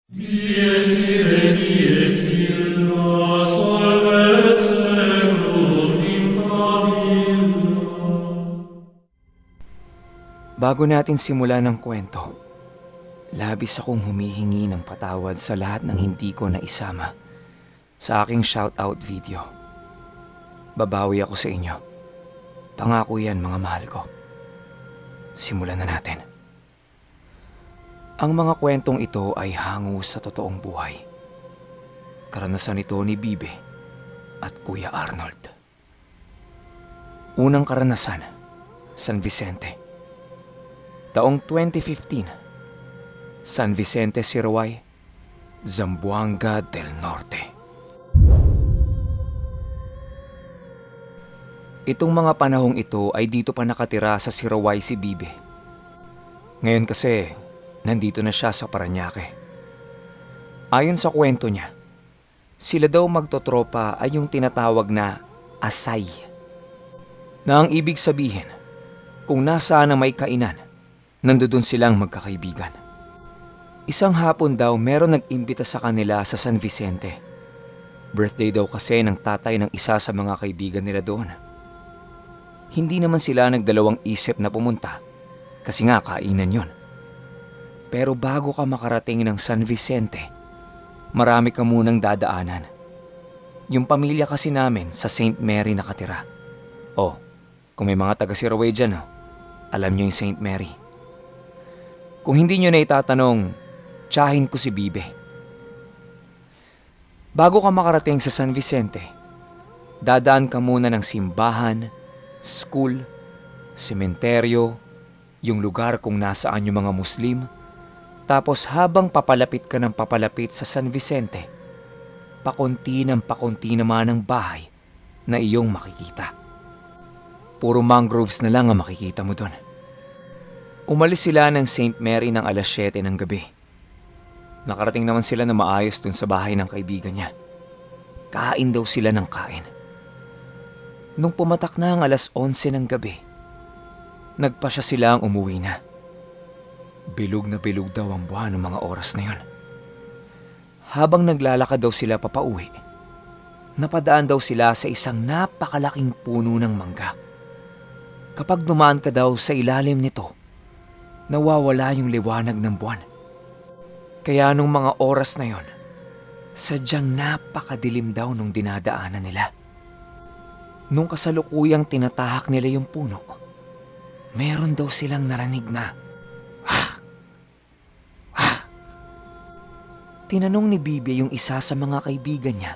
Dies ire, dies illa, salvet seculum in favilla. Bago natin simulan ng kwento, labis akong humihingi ng patawad sa lahat ng hindi ko naisama sa aking shoutout video. Babawi ako sa inyo. Pangako yan, mga mahal ko. Simulan na natin. Ang mga kwentong ito ay hango sa totoong buhay. Karanasan ito ni Bibe at Kuya Arnold. Unang karanasan, San Vicente. Taong 2015, San Vicente Siraway, Zamboanga del Norte. Itong mga panahong ito ay dito pa nakatira sa Siraway si Bibe. Ngayon kasi, nandito na siya sa Parañaque. Ayon sa kwento niya, sila daw magtotropa ay yung tinatawag na asay. Na ang ibig sabihin, kung nasaan na may kainan, nandoon silang magkakaibigan. Isang hapon daw meron nag-imbita sa kanila sa San Vicente. Birthday daw kasi ng tatay ng isa sa mga kaibigan nila doon. Hindi naman sila nagdalawang isip na pumunta kasi nga kainan yon. Pero bago ka makarating ng San Vicente, marami ka munang dadaanan. Yung pamilya kasi namin sa St. Mary nakatira. Oh, kung may mga taga-Siraway dyan, alam nyo yung St. Mary. Kung hindi nyo na itatanong, tiyahin ko si Bibe. Bago ka makarating sa San Vicente, dadaan ka muna ng simbahan, school, sementeryo, yung lugar kung nasaan yung mga Muslim. Tapos habang papalapit ka ng papalapit sa San Vicente, pakunti naman ang bahay na iyong makikita. Puro mangroves na lang ang makikita mo doon. Umalis sila ng St. Mary ng alas 7 ng gabi. Nakarating naman sila na maayos dun sa bahay ng kaibigan niya. Kain daw sila ng kain. Nung pumatak na ang alas 11 ng gabi, nagpasya silang umuwi na. Bilog na bilog daw ang buwan ng mga oras na yon. Habang naglalakad daw sila papauwi, napadaan daw sila sa isang napakalaking puno ng mangga. Kapag dumaan ka daw sa ilalim nito, nawawala yung liwanag ng buwan. Kaya nung mga oras na yon, sadyang napakadilim daw nung dinadaanan nila. Nung kasalukuyang tinatahak nila yung puno, meron daw silang narinig na Tinanong ni Bibe yung isa sa mga kaibigan niya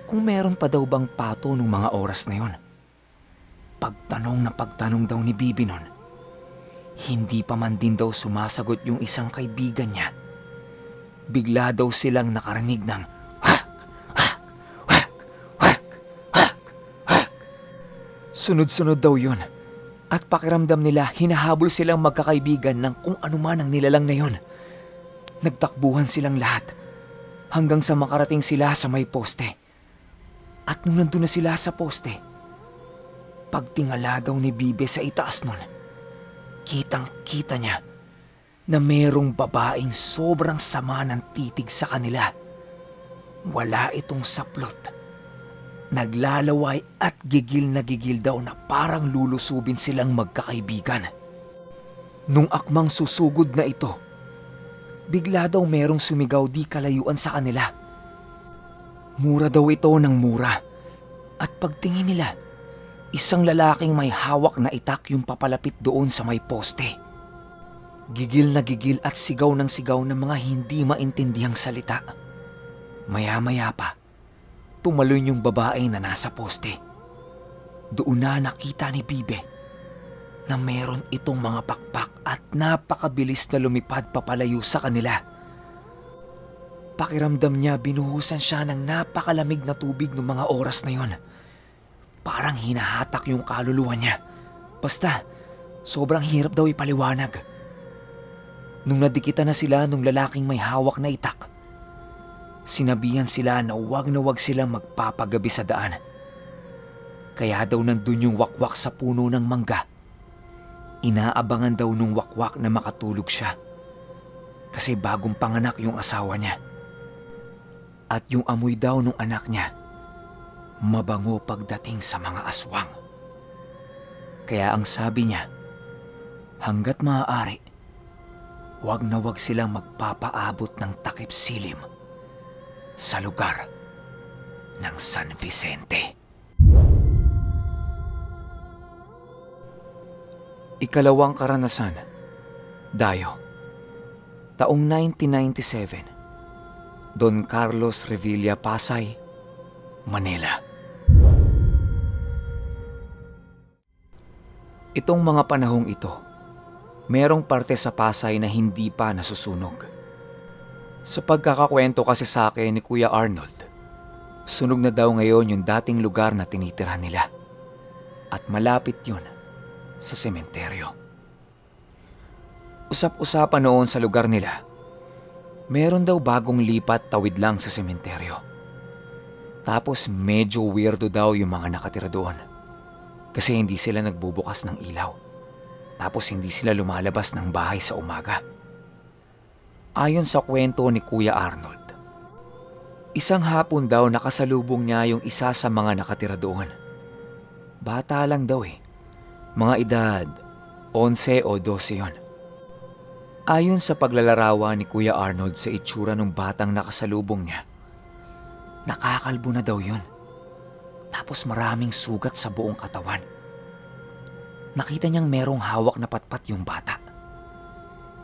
kung meron pa daw bang pato nung mga oras na yon. Pagtanong daw ni Bibe nun, hindi pa man din daw sumasagot yung isang kaibigan niya. Bigla daw silang nakarinig ng Sunod-sunod daw yun at pakiramdam nila hinahabol silang magkakaibigan ng kung ano man ang nilalang na yun. Nagtakbuhan silang lahat hanggang sa makarating sila sa may poste. At nung nandun na sila sa poste, pagtingala daw ni Bibe sa itaas nun, kitang-kita niya na merong babaeng sobrang sama ng titig sa kanila. Wala itong saplot. Naglalaway at gigil na gigil daw na parang lulusubin silang magkakaibigan. Nung akmang susugod na ito, bigla daw merong sumigaw di kalayuan sa kanila. Mura daw ito ng mura. At pagtingin nila, isang lalaking may hawak na itak yung papalapit doon sa may poste. Gigil na gigil at sigaw ng mga hindi maintindihang salita. Maya-maya pa, tumalon yung babae na nasa poste. Doon na nakita ni Bibe na meron itong mga pakpak at napakabilis na lumipad papalayo sa kanila. Pakiramdam niya binuhusan siya ng napakalamig na tubig ng mga oras na yon. Parang hinahatak yung kaluluwa niya. Basta, sobrang hirap daw ipaliwanag. Nung nadikitan na sila nung lalaking may hawak na itak, sinabihan sila na wag silang magpapagabi sa daan. Kaya daw nandun yung wakwak sa puno ng mangga. Inaabangan daw nung wakwak na makatulog siya. Kasi bagong panganak yung asawa niya. At yung amoy daw ng anak niya, mabango pagdating sa mga aswang. Kaya ang sabi niya, hanggat maaari, wag na wag silang magpapaabot ng takip silim sa lugar ng San Vicente. Ikalawang karanasan, Dayo. Taong 1997, Don Carlos Revilla, Pasay, Manila. Itong mga panahong ito, merong parte sa Pasay na hindi pa nasusunog. Sa pagkakakwento kasi sa akin ni Kuya Arnold, sunog na daw ngayon yung dating lugar na tinitira nila. At malapit yun sa sementeryo. Usap-usapan noon sa lugar nila, meron daw bagong lipat tawid lang sa sementeryo. Tapos medyo weirdo daw yung mga nakatira doon. Kasi hindi sila nagbubukas ng ilaw. Tapos hindi sila lumalabas ng bahay sa umaga. Ayon sa kwento ni Kuya Arnold, isang hapon daw nakasalubong niya yung isa sa mga nakatira doon. Bata lang daw eh. Mga edad 11 o 12 yon. Ayon sa paglalarawan ni Kuya Arnold sa itsura ng batang nakasalubong niya, nakakalbo na daw yun. Tapos maraming sugat sa buong katawan. Nakita niyang merong hawak na patpat yung bata.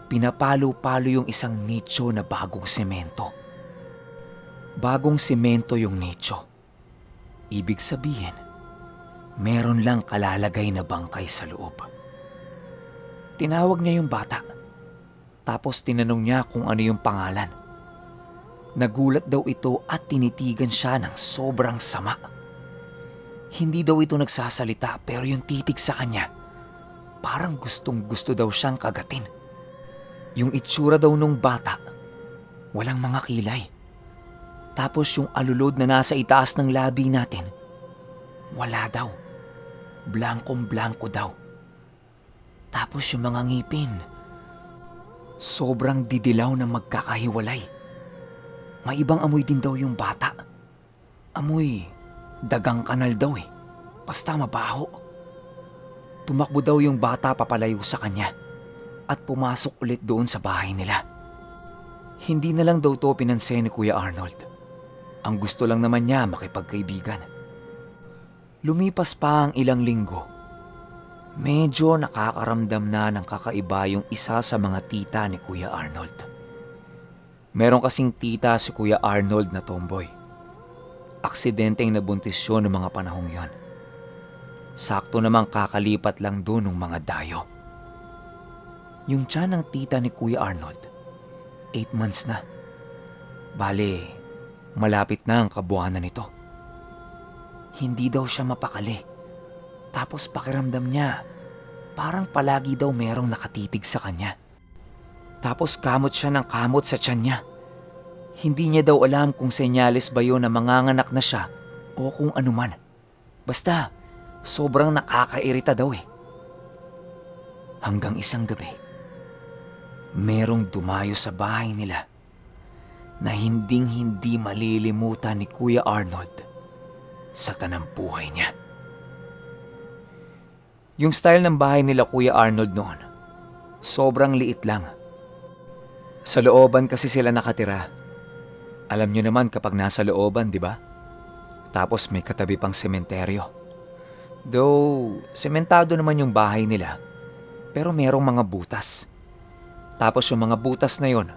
Pinapalo-palo yung isang nicho na bagong semento. Bagong semento yung nicho. Ibig sabihin, meron lang kalalagay na bangkay sa loob. Tinawag niya yung bata. Tapos tinanong niya kung ano yung pangalan. Nagulat daw ito at tinitigan siya ng sobrang sama. Hindi daw ito nagsasalita pero yung titig sa kanya, parang gustong gusto daw siyang kagatin. Yung itsura daw nung bata, walang mga kilay. Tapos yung alulod na nasa itaas ng labi natin, wala daw. Blankong-blanko daw. Tapos yung mga ngipin, sobrang didilaw na magkakahiwalay. May ibang amoy din daw yung bata. Amoy dagang kanal daw eh. Basta mabaho. Tumakbo daw yung bata papalayo sa kanya at pumasok ulit doon sa bahay nila. Hindi na lang daw to pinansin ni Kuya Arnold. Ang gusto lang naman niya makipagkaibigan. Lumipas pa ang ilang linggo. Medyo nakakaramdam na ng kakaiba yung isa sa mga tita ni Kuya Arnold. Meron kasing tita si Kuya Arnold na tomboy. Aksidenteng nabuntis yun noong mga panahong yon. Sakto namang kakalipat lang doon ng mga dayo. Yung tiyan ng tita ni Kuya Arnold, 8 months na. Bale, malapit na ang kabuuanan nito. Hindi daw siya mapakali. Tapos pakiramdam niya, parang palagi daw merong nakatitig sa kanya. Tapos kamot siya ng kamot sa tiyan niya. Hindi niya daw alam kung senyales ba yun na manganganak na siya o kung anuman. Basta, sobrang nakakairita daw eh. Hanggang isang gabi, merong dumayo sa bahay nila na hinding-hindi malilimutan ni Kuya Arnold sa tanampuhay niya. Yung style ng bahay nila Kuya Arnold noon, sobrang liit lang. Sa looban kasi sila nakatira. Alam niyo naman kapag nasa looban, di ba? Tapos may katabi pang sementeryo. Though, sementado naman yung bahay nila, pero merong mga butas. Tapos yung mga butas na yon,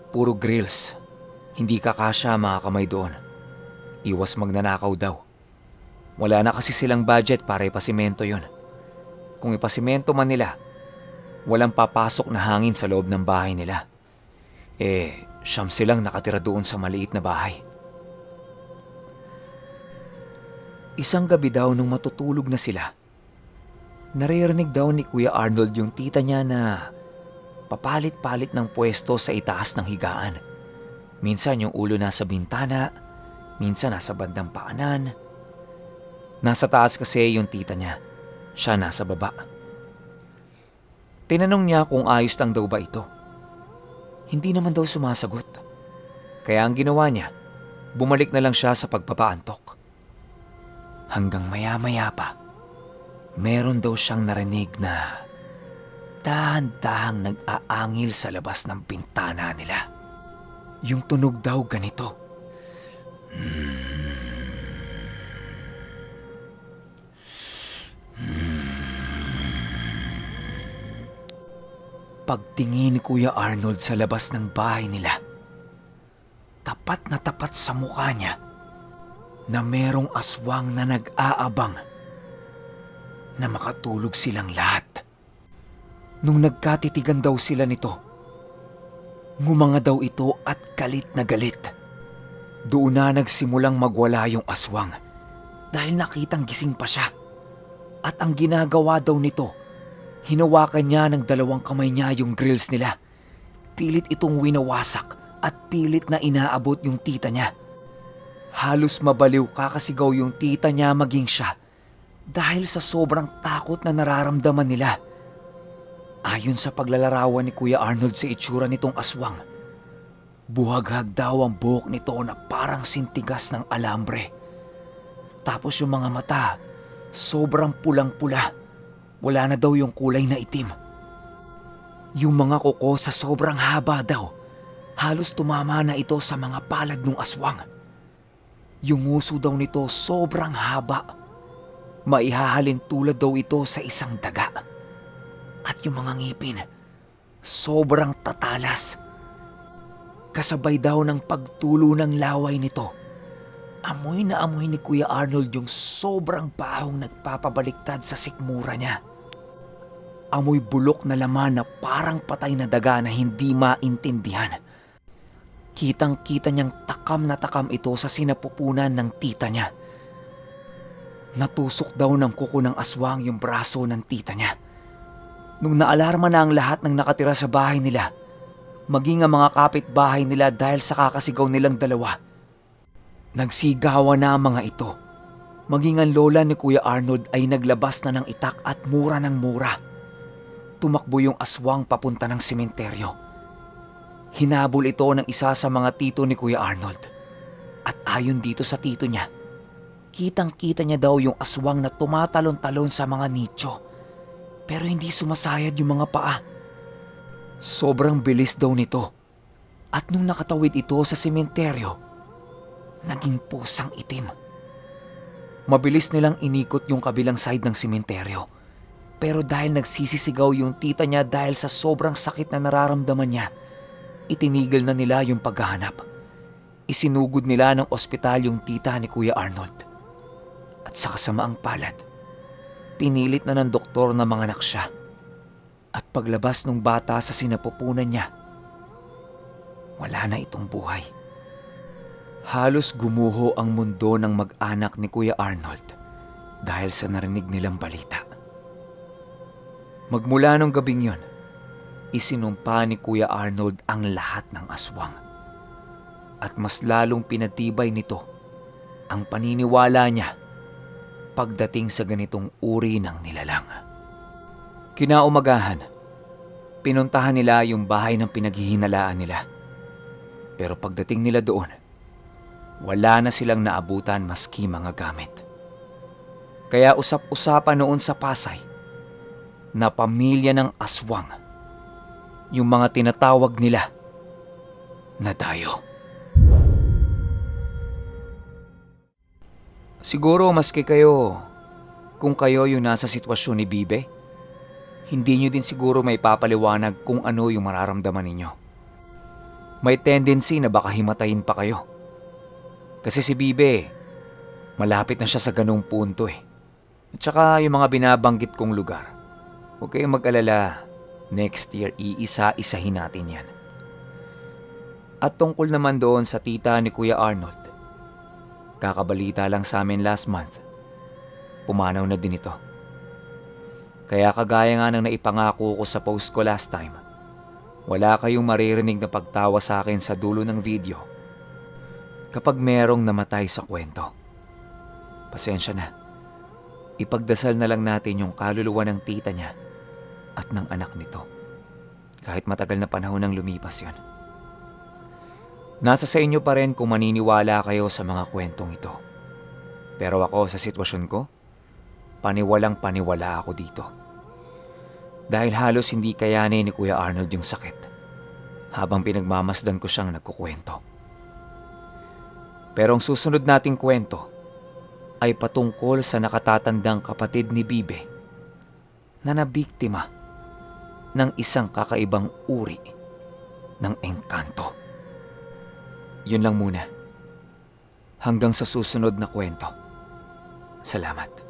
puro grills. Hindi kakasya mga kamay doon. Iwas magnanakaw daw. Wala na kasi silang budget para ipasimento yon. Kung ipasimento man nila, walang papasok na hangin sa loob ng bahay nila. Siyam silang nakatira doon sa maliit na bahay. Isang gabi daw nung matutulog na sila, naririnig daw ni Kuya Arnold yung tita niya na papalit-palit ng pwesto sa itaas ng higaan. Minsan yung ulo nasa bintana, minsan nasa bandang paanan. Nasa taas kasi yung tita niya, siya nasa baba. Tinanong niya kung ayos lang daw ba ito. Hindi naman daw sumasagot. Kaya ang ginawa niya, bumalik na lang siya sa pagpapaantok. Hanggang maya-maya pa, meron daw siyang narinig na dahan-dahang nag-aangil sa labas ng bintana nila. Yung tunog daw ganito. Pagtingin ni Kuya Arnold sa labas ng bahay nila, tapat na tapat sa mukha niya na merong aswang na nag-aabang na makatulog silang lahat. Nung nagkatitigan daw sila nito, ngumanga daw ito at galit na galit. Doon na nagsimulang magwala yung aswang dahil nakitang gising pa siya. At ang ginagawa daw nito, hinawakan niya ng dalawang kamay niya yung grills nila. Pilit itong winawasak at pilit na inaabot yung tita niya. Halos mabaliw kakasigaw yung tita niya maging siya dahil sa sobrang takot na nararamdaman nila. Ayon sa paglalarawan ni Kuya Arnold sa itsura nitong aswang, buhaghag daw ang buhok nito na parang sintigas ng alambre. Tapos yung mga mata, sobrang pulang-pula. Wala na daw yung kulay na itim. Yung mga kuko sa sobrang haba daw, halos tumama na ito sa mga palad ng aswang. Yung nguso daw nito sobrang haba. Maihahalin tulad daw ito sa isang daga. At yung mga ngipin, sobrang tatalas. Kasabay daw ng pagtulo ng laway nito, amoy na amoy ni Kuya Arnold yung sobrang bahong nagpapabaliktad sa sikmura niya. Amoy bulok na laman na parang patay na daga na hindi maintindihan. Kitang-kita niyang takam na takam ito sa sinapupunan ng tita niya. Natusok daw ng kuko ng aswang yung braso ng tita niya. Nung naalarma na ang lahat ng nakatira sa bahay nila, maging ang mga kapitbahay nila dahil sa kakasigaw nilang dalawa, nagsigawan na ang mga ito. Maging ang lola ni Kuya Arnold ay naglabas na ng itak at mura ng mura. Tumakbo yung aswang papunta ng sementeryo. Hinabol ito ng isa sa mga tito ni Kuya Arnold. At ayon dito sa tito niya, kitang-kita niya daw yung aswang na tumatalon-talon sa mga nicho. Pero hindi sumasayad yung mga paa. Sobrang bilis daw nito. At nung nakatawid ito sa sementeryo, naging pusang itim. Mabilis nilang inikot yung kabilang side ng sementeryo. Pero dahil nagsisisigaw yung tita niya dahil sa sobrang sakit na nararamdaman niya, itinigil na nila yung paghahanap. Isinugod nila ng ospital yung tita ni Kuya Arnold. At sa kasamaang palad, pinilit na ng doktor na manganak siya. At paglabas ng bata sa sinapupunan niya, wala na itong buhay. Halos gumuho ang mundo ng mag-anak ni Kuya Arnold dahil sa narinig nilang balita. Magmula nung gabing yon, isinumpa ni Kuya Arnold ang lahat ng aswang. At mas lalong pinatibay nito ang paniniwala niya pagdating sa ganitong uri ng nilalang. Kinaumagahan, pinuntahan nila yung bahay ng pinaghihinalaan nila. Pero pagdating nila doon, wala na silang naabutan maski mga gamit. Kaya usap-usapan noon sa Pasay na pamilya ng aswang, yung mga tinatawag nila na dayo. Siguro maski kayo, kung kayo yung nasa sitwasyon ni Bibe, hindi nyo din siguro may papaliwanag kung ano yung mararamdaman ninyo. May tendency na baka himatayin pa kayo. Kasi si Bibe, malapit na siya sa ganung punto eh. At saka yung mga binabanggit kong lugar, huwag kayong mag-alala, next year iisa-isahin natin yan. At tungkol naman doon sa tita ni Kuya Arnold, kakabalita lang sa amin last month, pumanaw na din ito. Kaya kagaya nga ng naipangako ko sa post ko last time, wala kayong maririnig na pagtawa sa akin sa dulo ng video kapag merong namatay sa kwento. Pasensya na. Ipagdasal na lang natin yung kaluluwa ng tita niya at ng anak nito. Kahit matagal na panahon nang lumipas yon. Nasa sa inyo pa rin kung maniniwala kayo sa mga kwentong ito. Pero ako sa sitwasyon ko, paniwalang paniwala ako dito. Dahil halos hindi kayanin ni Kuya Arnold yung sakit habang pinagmamasdan ko siyang nagkukwento. Pero ang susunod nating kwento ay patungkol sa nakatatandang kapatid ni Bibe na nabiktima ng isang kakaibang uri ng engkanto. Yun lang muna. Hanggang sa susunod na kwento. Salamat.